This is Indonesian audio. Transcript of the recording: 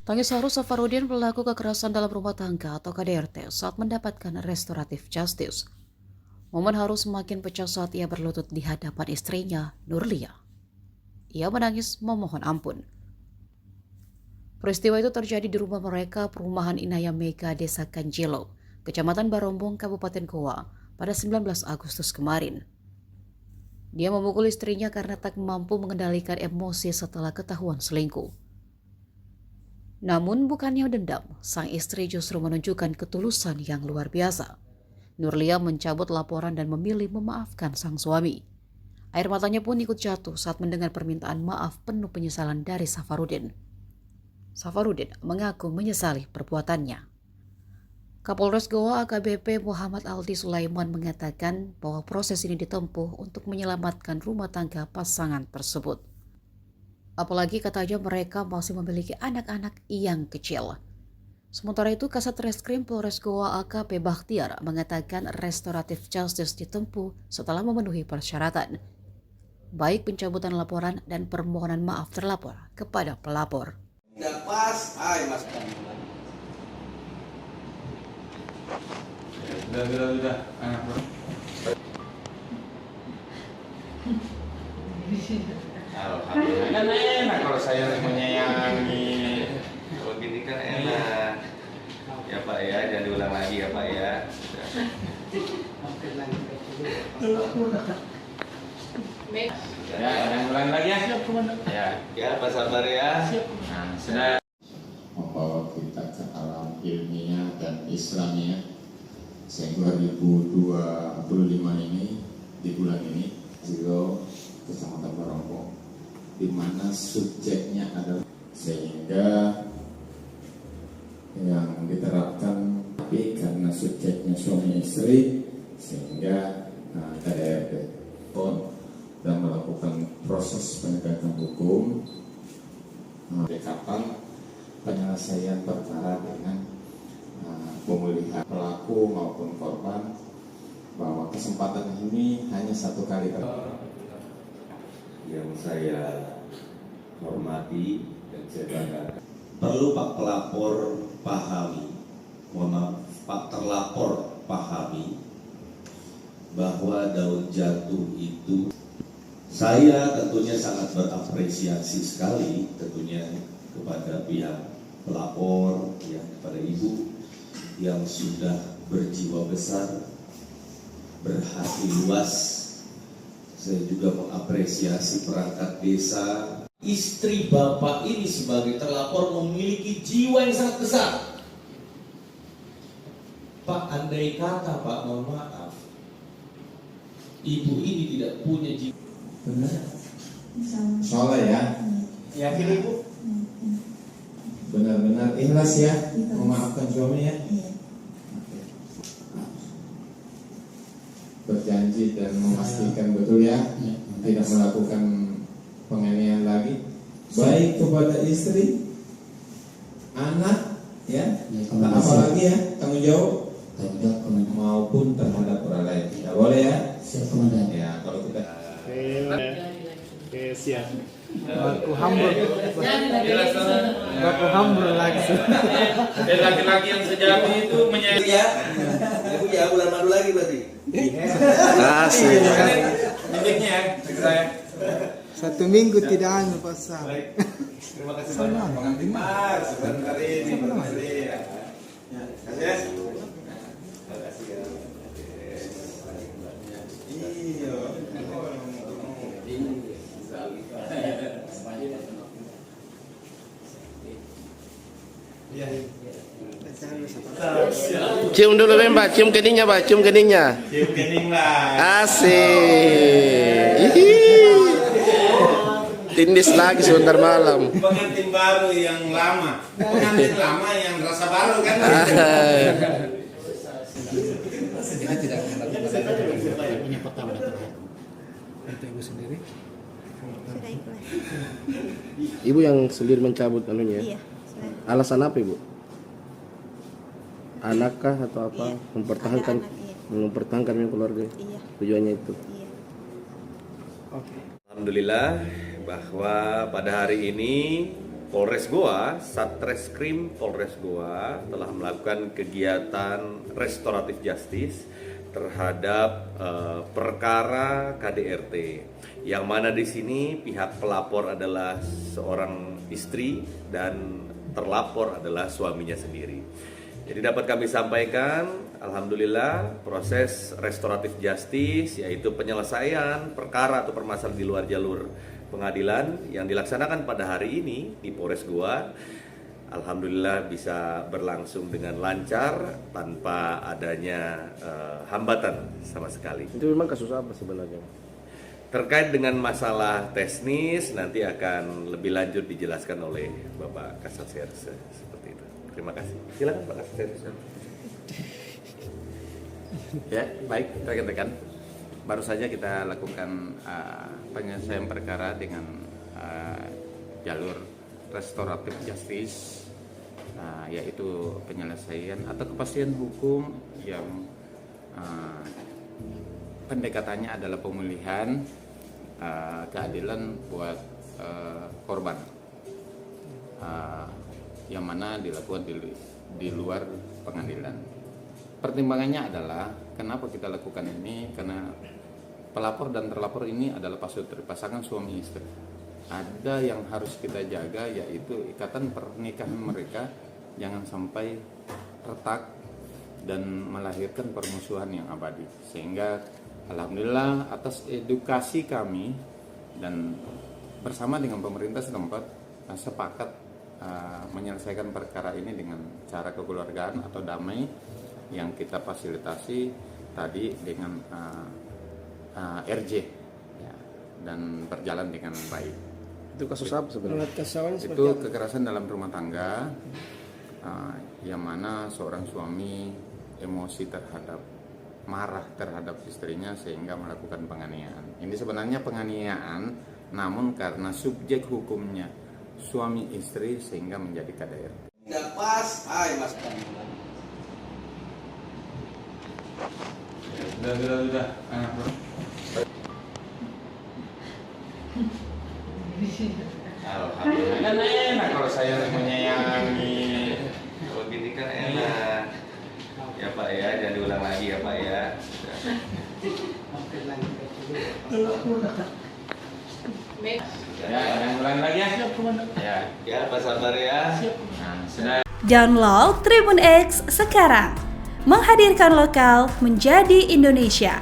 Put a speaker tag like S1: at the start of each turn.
S1: Tangis haru Safarudin pelaku kekerasan dalam rumah tangga atau KDRT saat mendapatkan restoratif justice. Momen haru semakin pecah saat ia berlutut di hadapan istrinya, Nurlia. Ia menangis memohon ampun. Peristiwa itu terjadi di rumah mereka, perumahan Inaya Mega, Desa Kanjelo, Kecamatan Barombong, Kabupaten Goa, pada 19 Agustus kemarin. Dia memukul istrinya karena tak mampu mengendalikan emosi setelah ketahuan selingkuh. Namun bukannya dendam, sang istri justru menunjukkan ketulusan yang luar biasa. Nurlia mencabut laporan dan memilih memaafkan sang suami. Air matanya pun ikut jatuh saat mendengar permintaan maaf penuh penyesalan dari Safarudin. Safarudin mengaku menyesali perbuatannya. Kapolres Goa AKBP Muhammad Aldi Sulaiman mengatakan bahwa proses ini ditempuh untuk menyelamatkan rumah tangga pasangan tersebut. Apalagi katanya mereka masih memiliki anak-anak yang kecil. Sementara itu, Kasat Reskrim Polres Goa AKP Bakhtiar mengatakan restoratif justice ditempuh setelah memenuhi persyaratan, baik pencabutan laporan dan permohonan maaf terlapor kepada pelapor.
S2: Tidak pas, mas.
S3: Sudah, anak bro. Alhamdulillah kan enak kalau saya menyayangi.
S2: Kalau gini kan enak. Ya Pak ya, jangan diulang lagi ya Pak ya.
S3: Ya, jangan ulang lagi ya. Ya.
S2: Ya Pak sabar ya.
S3: Nah, sudah.
S4: Membawa kita ke alam ilmiah dan Islamnya. Sehingga 2025 ini, di bulan ini, Zilo Kecamatan Barombong, di mana subjeknya adalah sehingga yang diterapkan, tapi karena subjeknya suami istri, sehingga KDRT pun dan melakukan proses penegakan hukum, kapan penyelesaian perkara dengan pemulihan pelaku maupun korban, bahwa kesempatan ini hanya satu kali.
S2: Yang saya hormati dan saya banggakan. Perlu Pak pelapor pahami, mohon maaf, Pak terlapor pahami bahwa daun jatuh itu, saya tentunya sangat berapresiasi sekali tentunya kepada pihak pelapor, ya, kepada ibu yang sudah berjiwa besar, berhati luas. Saya juga mengapresiasi perangkat desa. Istri bapak ini sebagai terlapor memiliki jiwa yang sangat besar. Pak, andai kata Pak, mohon maaf, ibu ini tidak punya jiwa.
S4: Benar? Soleh ya?
S3: Yakin Ibu?
S4: Benar-benar ikhlas ya, memaafkan suami ya. Berjanji dan memastikan betul ya, tidak melakukan penganiayaan lagi, baik kepada istri, anak, ya, apalagi ya, tanggung jawab maupun terhadap orang lain. Tidak boleh ya. Ya, kalau kita
S5: siap. Baku hambur lagi.
S3: Dan laki-laki yang sejati itu menyayangi.
S2: Ya, ibu ya bulan madu lagi berarti.
S4: asik.
S3: Miliknya ya, saya.
S5: 1 minggu tidak anu pasal.
S3: Terima kasih banyak pengantin Mas. Sebentar ini. Terima kasih ya. Kasih ya. Terima kasih ya. Iya.
S6: Cium dulu Mbak, cium keningnya Mbak, cium keningnya.
S3: Cium kening lah.
S6: Asik. Tindis lagi sebentar malam.
S3: Pengantin baru yang lama. Pengantin lama yang rasa baru kan.
S5: Ini tidak melakukan ini pertama untuk ibu sendiri.
S7: Sudah ikhlas.
S6: Ibu yang sendiri mencabut anunya.
S7: Iya, sudah.
S6: Alasan apa Ibu? Anakkah atau apa?
S7: Iya.
S6: Mempertahankan
S7: Ada anak, iya.
S6: mempertahankan keluarga.
S7: Iya.
S6: Tujuannya itu.
S7: Iya.
S5: Oke.
S2: Alhamdulillah bahwa pada hari ini
S8: Polres Goa, Satreskrim Polres Goa telah melakukan kegiatan restoratif justice terhadap perkara KDRT, yang mana di sini pihak pelapor adalah seorang istri dan terlapor adalah suaminya sendiri. Jadi dapat kami sampaikan, alhamdulillah proses restoratif justice, yaitu penyelesaian perkara atau permasalahan di luar jalur pengadilan yang dilaksanakan pada hari ini di Polres Goa, alhamdulillah bisa berlangsung dengan lancar tanpa adanya hambatan sama sekali.
S6: Itu memang kasus apa sebenarnya?
S8: Terkait dengan masalah teknis nanti akan lebih lanjut dijelaskan oleh Bapak Kasatserse seperti itu. Terima kasih. Silakan Pak Kasatserse.
S9: Ya, baik rekan-rekan. Baru saja kita lakukan penyelesaian perkara dengan jalur restoratif justice, yaitu penyelesaian atau kepastian hukum yang pendekatannya adalah pemulihan keadilan buat korban, yang mana dilakukan di luar pengadilan. Pertimbangannya adalah kenapa kita lakukan ini, karena pelapor dan terlapor ini adalah pasangan suami istri. Ada yang harus kita jaga, yaitu ikatan pernikahan mereka jangan sampai retak dan melahirkan permusuhan yang abadi. Sehingga alhamdulillah atas edukasi kami dan bersama dengan pemerintah setempat sepakat menyelesaikan perkara ini dengan cara kekeluargaan atau damai yang kita fasilitasi tadi dengan RJ ya, dan berjalan dengan baik.
S6: Itu kasus apa sebenarnya?
S9: Itu kekerasan dalam rumah tangga, yang mana seorang suami emosi marah terhadap istrinya sehingga melakukan penganiayaan. Ini sebenarnya penganiayaan, namun karena subjek hukumnya suami istri sehingga menjadi KDRT.
S3: Tidak pas, hai mas. Sudah. Alhamdulillah kan enak kalau saya menyayangi.
S8: Kalau gini kan enak. Ya Pak ya, jangan diulang lagi ya Pak ya.
S3: Ya, jangan ulang lagi ya.
S8: Ya, Pak sabar ya.
S3: Nah, sudah.
S10: Download Tribun X sekarang. Menghadirkan lokal menjadi Indonesia.